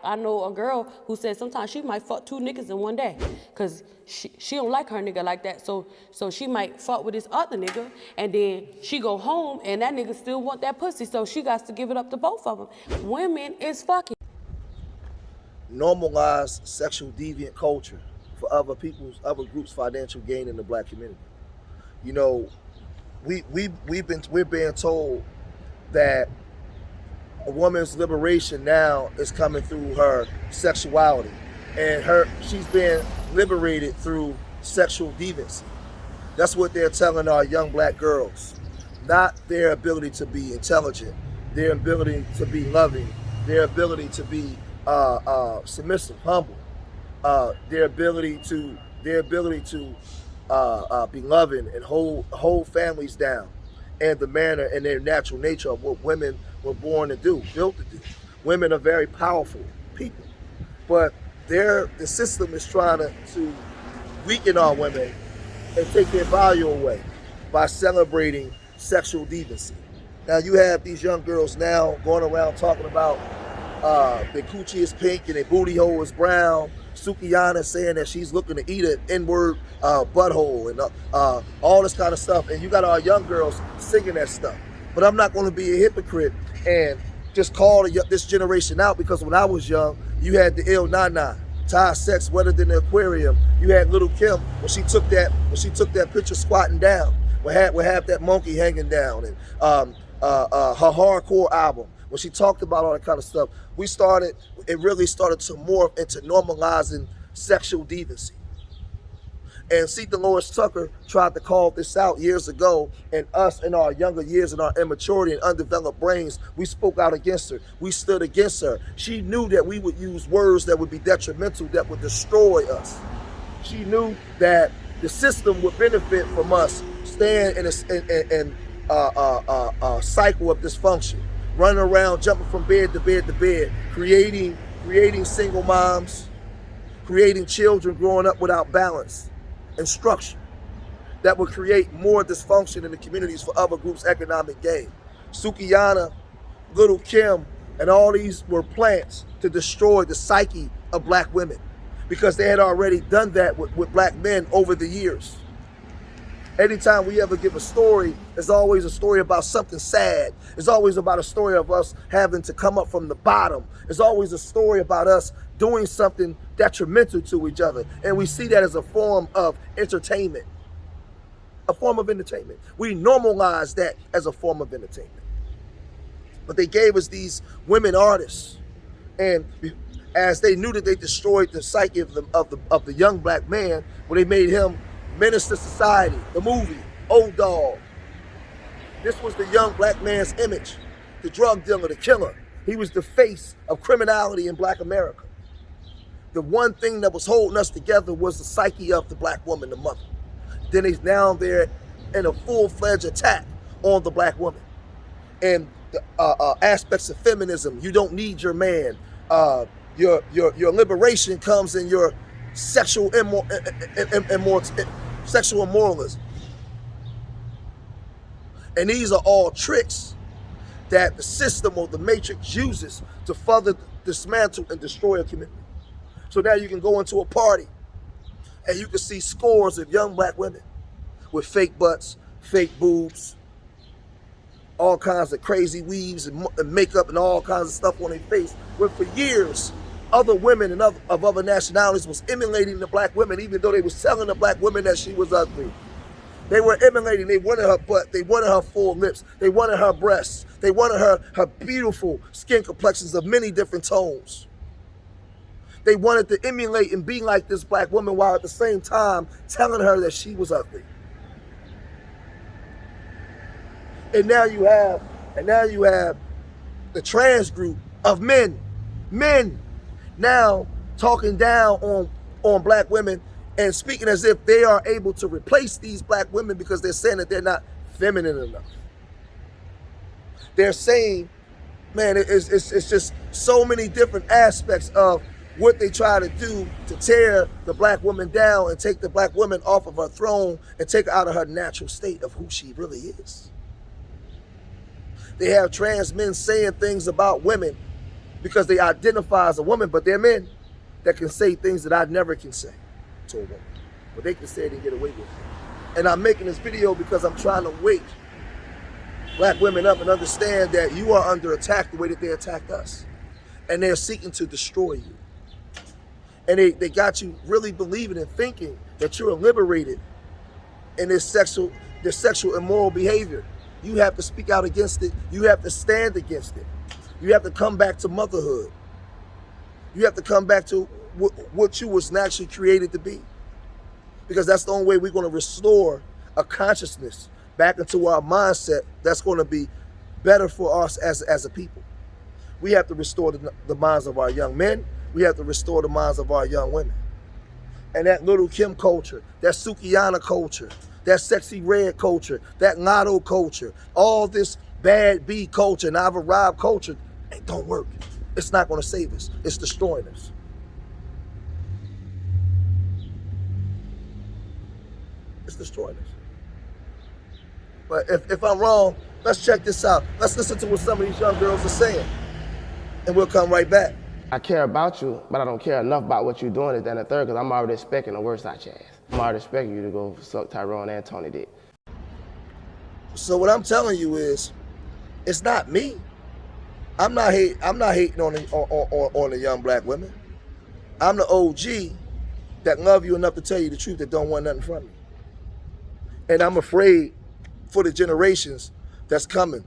I know a girl who said sometimes she might fuck 2 niggas in one day, cause she don't like her nigga like that. So she might fuck with this other nigga, and then she go home and that nigga still want that pussy. So she got to give it up to both of them. Women is fucking. Normalize sexual deviant culture for other groups' financial gain in the black community. You know, we're being told that a woman's liberation now is coming through her sexuality, and she's being liberated through sexual deviancy. That's what they're telling our young black girls, not their ability to be intelligent, their ability to be loving, their ability to be submissive, humble, their ability to be loving and hold families down, and the manner and their natural nature of what women were born to do, built to do. Women are very powerful people, but the system is trying to weaken our women and take their value away by celebrating sexual deviancy. Now you have these young girls now going around talking about their coochie is pink and their booty hole is brown. Sukihana saying that she's looking to eat an N-word butthole and all this kind of stuff. And you got our young girls singing that stuff. But I'm not going to be a hypocrite and just call this generation out, because when I was young, you had the ill Nana, Thai sex wetter than the aquarium. You had Little Kim when she took that picture squatting down, with half that monkey hanging down, and her hardcore album, when she talked about all that kind of stuff. It really started to morph into normalizing sexual deviancy. And C. Dolores Tucker tried to call this out years ago, and us in our younger years and our immaturity and undeveloped brains, we spoke out against her. We stood against her. She knew that we would use words that would be detrimental, that would destroy us. She knew that the system would benefit from us staying in a cycle of dysfunction, running around, jumping from bed to bed to bed, creating single moms, creating children growing up without balance and structure that would create more dysfunction in the communities for other groups' economic gain. Sukihana, Little Kim, and all these were plants to destroy the psyche of black women, because they had already done that with black men over the years. Anytime we ever give a story, there's always a story about something sad. It's always about a story of us having to come up from the bottom. It's always a story about us doing something detrimental to each other. And we see that as a form of entertainment. A form of entertainment. We normalize that as a form of entertainment. But they gave us these women artists, and as they knew that they destroyed the psyche of the young black man, when they made him menace to society, the movie, Old Dog. This was the young black man's image, the drug dealer, the killer. He was the face of criminality in black America. The one thing that was holding us together was the psyche of the black woman, the mother. Then they're in a full-fledged attack on the black woman. And the aspects of feminism, you don't need your man. Your liberation comes in your sexual immoralism. And these are all tricks that the system or the matrix uses to further dismantle and destroy a community. So now you can go into a party and you can see scores of young black women with fake butts, fake boobs, all kinds of crazy weaves and makeup and all kinds of stuff on their face, where for years other women of other nationalities was emulating the black women, even though they was telling the black women that she was ugly. They were emulating. They wanted her butt. They wanted her full lips. They wanted her breasts. They wanted her beautiful skin complexions of many different tones. They wanted to emulate and be like this black woman, while at the same time telling her that she was ugly. And now you have the trans group of men now talking down on black women and speaking as if they are able to replace these black women because they're saying that they're not feminine enough. They're saying, man, it's just so many different aspects of what they try to do to tear the black woman down and take the black woman off of her throne and take her out of her natural state of who she really is. They have trans men saying things about women because they identify as a woman, but they're men that can say things that I never can say to a woman. But they can say it and get away with it. And I'm making this video because I'm trying to wake black women up and understand that you are under attack the way that they attacked us. And they're seeking to destroy you. And they got you really believing and thinking that you're liberated in this sexual immoral behavior. You have to speak out against it. You have to stand against it. You have to come back to motherhood. You have to come back to what you was naturally created to be. Because that's the only way we're going to restore a consciousness back into our mindset that's going to be better for us as a people. We have to restore the minds of our young men. We have to restore the minds of our young women. And that Little Kim culture, that Sukiyana culture, that Sexy Red culture, that Lotto culture, all this bad B culture and I've arrived culture, it don't work. It's not going to save us. It's destroying us. It's destroying us. But if I'm wrong, let's check this out. Let's listen to what some of these young girls are saying. And we'll come right back. I care about you, but I don't care enough about what you're doing, that and the third, because I'm already expecting the worst out your ass. I'm already expecting you to go suck Tyrone and Tony dick. So what I'm telling you is, it's not me. I'm not hating on the young black women. I'm the OG that love you enough to tell you the truth, that don't want nothing from you. And I'm afraid for the generations that's coming,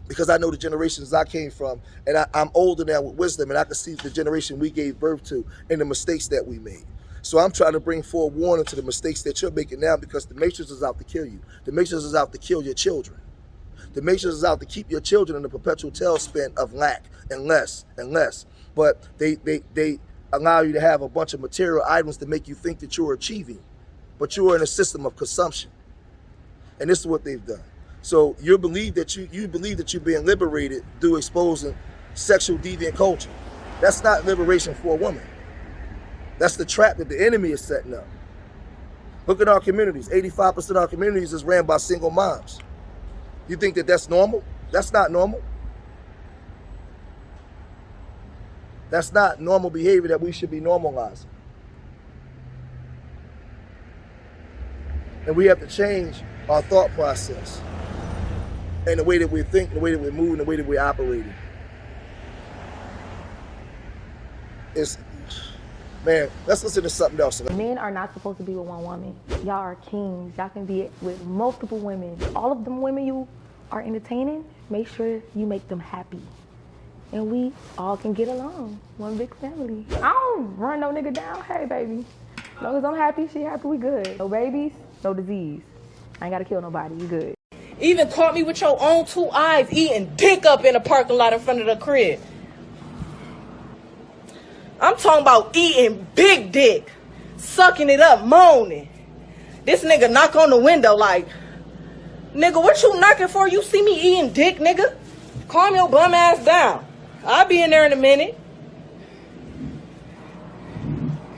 because I know the generations I came from, and I'm older now with wisdom, and I can see the generation we gave birth to and the mistakes that we made. So I'm trying to bring forward warning to the mistakes that you're making now, because the Matrix is out to kill you. The Matrix is out to kill your children. The Matrix is out to keep your children in a perpetual tailspin of lack and less and less. But they allow you to have a bunch of material items to make you think that you're achieving, but you're in a system of consumption. And this is what they've done. So you believe that you're being liberated through exposing sexual deviant culture. That's not liberation for a woman. That's the trap that the enemy is setting up. Look at our communities. 85% of our communities is ran by single moms. You think that that's normal? That's not normal. That's not normal behavior that we should be normalizing. And we have to change our thought process and the way that we think, the way that we move, and the way that we're operating. Man, let's listen to something else. Men are not supposed to be with one woman. Y'all are kings. Y'all can be with multiple women. All of them women you are entertaining, make sure you make them happy. And we all can get along. One big family. I don't run no nigga down. Hey, baby. As long as I'm happy, she happy, we good. No babies, no disease. I ain't gotta kill nobody, you good. Even caught me with your own two eyes eating dick up in the parking lot in front of the crib. I'm talking about eating big dick, sucking it up, moaning. This nigga knock on the window like, nigga, what you knocking for? You see me eating dick, nigga? Calm your bum ass down. I'll be in there in a minute.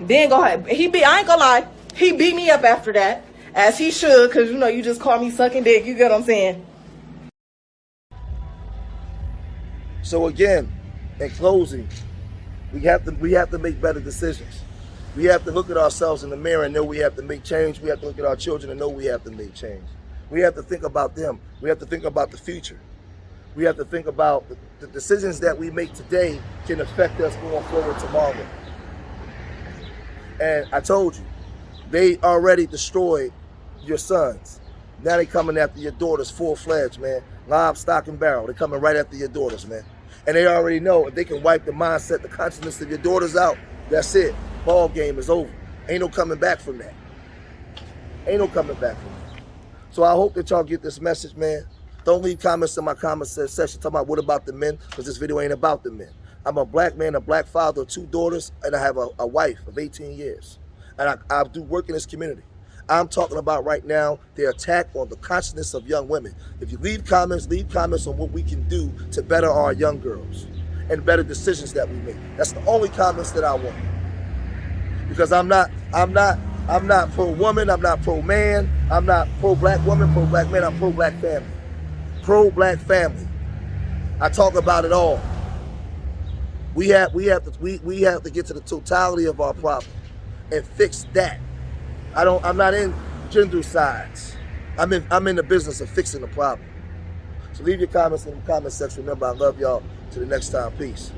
Then go ahead. I ain't gonna lie, he beat me up after that. As he should, because, you know, you just call me sucking dick. You get what I'm saying? So again, in closing, we have to make better decisions. We have to look at ourselves in the mirror and know we have to make change. We have to look at our children and know we have to make change. We have to think about them. We have to think about the future. We have to think about the decisions that we make today can affect us going forward tomorrow. And I told you, they already destroyed your sons. Now they coming after your daughters full-fledged, man. Lob, stock, and barrel. They're coming right after your daughters, man. And they already know if they can wipe the mindset, the consciousness of your daughters out, that's it. Ball game is over. Ain't no coming back from that. Ain't no coming back from that. So I hope that y'all get this message, man. Don't leave comments in my comment section talking about what about the men, because this video ain't about the men. I'm a black man, a black father of 2 daughters, and I have a wife of 18 years. And I do work in this community. I'm talking about right now the attack on the consciousness of young women. If you leave comments on what we can do to better our young girls and better decisions that we make. That's the only comments that I want. Because I'm not pro-woman, I'm not pro-man, I'm not pro-black woman, pro-black man, I'm pro-black family. Pro-black family. I talk about it all. We have to get to the totality of our problem and fix that. I'm not in gender sides. I'm in the business of fixing the problem. So leave your comments in the comment section. Remember, I love y'all. Till the next time, peace.